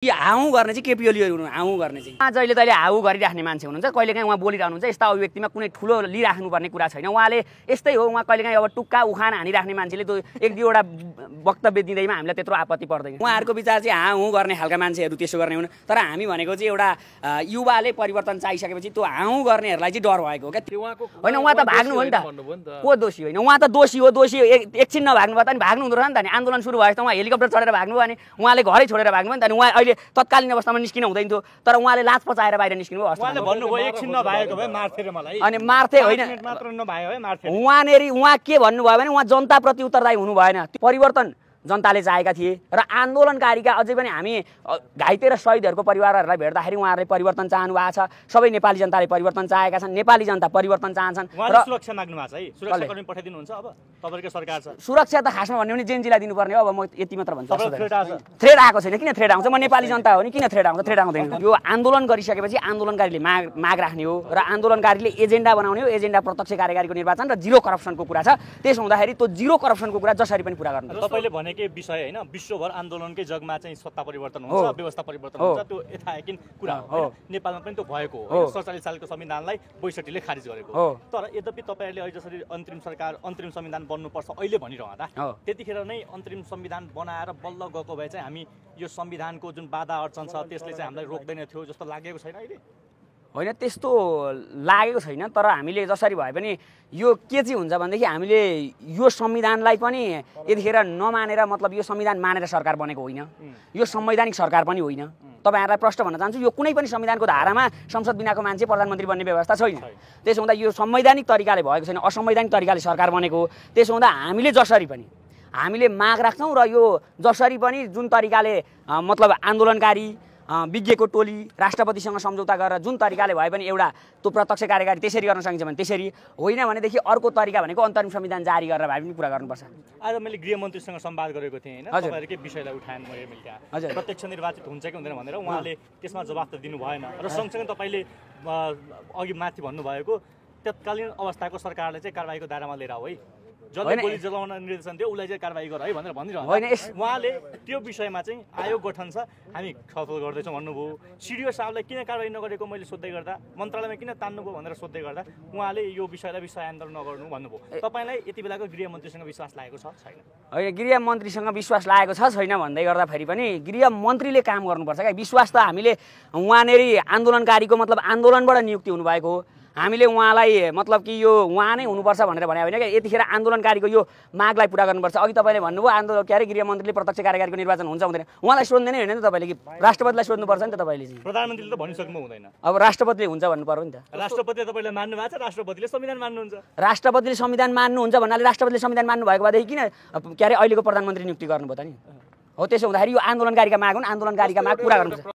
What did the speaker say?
how गर्ने चाहिँ केपी ओली हुनु हाउ गर्ने चाहिँ जहिले तहिले हाउ गरिराख्ने मान्छे हुनुहुन्छ कहिलेकाहीँ उहाँ बोलिरहनुहुन्छ यस्ता अभिव्यक्तिमा कुनै ठुलो लिइराख्नुपर्ने कुरा छैन उहाँले यस्तै हो उहाँ कहिलेकाहीँ अब टुक्का उखान हानिराख्ने मान्छेले त्यो एक दुईवटा वक्तव्य दिँदैमा हामीलाई त्यत्रो आपत्ति पर्दैन उहाँहरूको विचार चाहिँ हाउ गर्ने खालका मान्छेहरू त्यसो गर्ने हुन् तर हामी भनेको चाहिँ एउटा युवाले परिवर्तन चाहिसकेपछि त्यो हाउ गर्नेहरूलाई चाहिँ डर भएको हो क्या होइन उहाँ त भाग्नु हो नि त को दोषी होइन उहाँ त दोषी हो एकछिन नभाग्नु भयो त नि भाग्नु हुँदो रहेछ नि त नि आन्दोलन सुरु भयो त उहाँ हेलिकप्टर चढेर भाग्नु भयो अनि उहाँले घरै छोडेर भाग्नु भयो नि त उहाँ अहिले तत्कालीन अवस्थामा निस्किन हुँदैन थियो तर उहाँले लाज पचाएर बाहिर निस्किनु भयो उहाँले भन्नुभयो एकछिन नभाएको भए मार्थे र मलाई अनि मार्थे होइन मात्र नभयो है मार्थे उहाँ के भन्नुभयो भने उहाँ जनताप्रति उत्तरदायी हुनु भएन परिवर्तन जनताले चाहेका थिए र आन्दोलनकारीका अझै पनि हामी घाइते र शहीदहरूको परिवारहरूलाई भेट्दाखेरि उहाँहरूले परिवर्तन चाहनु भएको छ सबै नेपाली जनताले परिवर्तन चाहेका छन् नेपाली जनता परिवर्तन चाहन्छन् र सुरक्षा माग्नु भएको छ है सुरक्षाकर्मी पठाइदिनुहुन्छ अब तपाईको सरकार छ सुरक्षा त खासमा भन्यो भने जेनजीलाई दिनुपर्ने हो अब म यति मात्र भन्छु थ्रेड आएको छैन किन थ्रेड आउँछ म नेपाली जनता हो नि किन थ्रेड आउँछ थ्रेड आउँदैन यो आन्दोलन गरिसकेपछि आन्दोलनकारीले माग राख्ने हो र आन्दोलनकारीले एजेन्डा बनाउने हो एजेन्डा प्रत्यक्ष कार्यकारीको निर्वाचन र जिरो करप्सनको कुरा छ त्यसो हुँदाखेरि त्यो जिरो करप्सनको कुरा जसरी पनि पुरा गर्नु तपाईले के विषय हैन विश्वभर आन्दोलनकै जगमा चाहिँ सत्ता परिवर्तन हुन्छ व्यवस्था परिवर्तन हुन्छ त्यो यथायकिन कुरा हो नेपालमा पनि त्यो भएको हो 47 सालको संविधानलाई 62 ले खारिज गरेको तर यद्यपि तपाईहरुले अहिले जसरी अन्तरिम संविधान बन्नुपर्छ अहिले भनिरहँदा त्यतिखेर नै अन्तरिम संविधान बनाएर बल्ल गएको भए चाहिँ हामी यो संविधानको जुन बाधा अडचन छ त्यसले चाहिँ हामीलाई रोक्दैन थियो जस्तो लागेको छैन अहिले होइन त्यस्तो लागेको छैन तर हामीले जसरी भए पनि यो के चाहिँ हुन्छ भनेदेखि हामीले यो संविधानलाई पनि यतिखेर नमानेर मतलब यो संविधान मानेर सरकार बनेको होइन यो संवैधानिक सरकार पनि होइन तपाईहरुलाई प्रश्न भन्न चाहन्छु यो कुनै पनि संविधानको धारामा संसद बिनाको मान्छे प्रधानमन्त्री बन्ने व्यवस्था छैन त्यसो हुँदा यो संवैधानिक तरिकाले भएको छैन असंवैधानिक तरिकाले सरकार बनेको त्यसो हुँदा हामीले जसरी पनि हामीले माग राख्छौं र यो जसरी पनि जुन तरिकाले मतलब आन्दोलनकारी विज्ञको टोली राष्ट्रपतिसँग सम्झौता गरेर जुन तरिकाले भए पनि एउटा त्यो प्रत्यक्ष कार्यकारी त्यसरी गर्न सकिन्छ भने त्यसरी होइन भनेदेखि अर्को तरिका भनेको अन्तरिम संविधान जारी गरेर भए पनि पुरा गर्नुपर्छ आज मैले गृहमन्त्रीसँग संवाद गरेको थिएँ हैन तपाईहरुकै विषयलाई उठाएन मैले त्यहाँ प्रत्यक्ष निर्वाचित हुन्छ कि हुँदैन भनेर उहाँले त्यसमा जवाफ त दिनु भएन र सँगसँगै तपाईले अघि माथि भन्नुभएको तत्कालीन अवस्थाको सरकारले चाहिँ कारबाहीको दायरामा लिएर आऊ है जसले गोली जलाउन निर्देशन दियो उलाई चाहिँ कारबाही गर है भनेर भनिरहनु उहाँले त्यो विषयमा चाहिँ आयोग गठन छ हामी छलफल गर्दैछौँ भन्नुभयो सिडिओ साहबलाई किन कारबाही नगरेको मैले सोध्दै गर्दा मन्त्रालयमा किन तान्नुभयो भनेर सोध्दै गर्दा उहाँले यो विषयलाई विषयान्तरण नगर्नु भन्नुभयो तपाईलाई यति बेलाको गृहमन्त्रीसँग विश्वास लागेको छ छैन होइन गृहमन्त्रीसँग विश्वास लागेको छ छैन भन्दै गर्दा फेरि पनि गृहमन्त्रीले काम गर्नुपर्छ क्या विश्वास त हामीले उहाँनेरि आन्दोलनकारीको मतलब आन्दोलनबाट नियुक्ति हुनुभएको हो हामीले उहाँलाई मतलब कि यो उहाँ नै हुनुपर्छ भनेर भने होइन क्या यतिखेर आन्दोलनकारीको यो मागलाई पुरा गर्नुपर्छ अघि तपाईँले भन्नुभयो आन्दोलन के अरे गृहमन्त्रीले प्रत्यक्ष कार्यकारीको निर्वाचन हुन्छ हुँदैन उहाँलाई सोध्दैन होइन नि त तपाईँले कि राष्ट्रपतिलाई सोध्नुपर्छ नि त तपाईँले चाहिँ प्रधानमन्त्रीले त भनिसक्नु हुँदैन अब राष्ट्रपतिले हुन्छ भन्नु पर्यो नि त राष्ट्रपतिले तपाईँले मान्नु भएको छ राष्ट्रपतिले संविधान मान्नुहुन्छ राष्ट्रपतिले संविधान मान्नुहुन्छ भन्नाले राष्ट्रपतिले संविधान मान्नु भएको भएदेखि किन के अरे अहिलेको प्रधानमन्त्री नियुक्ति गर्नुभयो त नि हो त्यसो हुँदाखेरि यो आन्दोलनकारीका माग हुन् आन्दोलनकारीका माग पुरा गर्नुपर्छ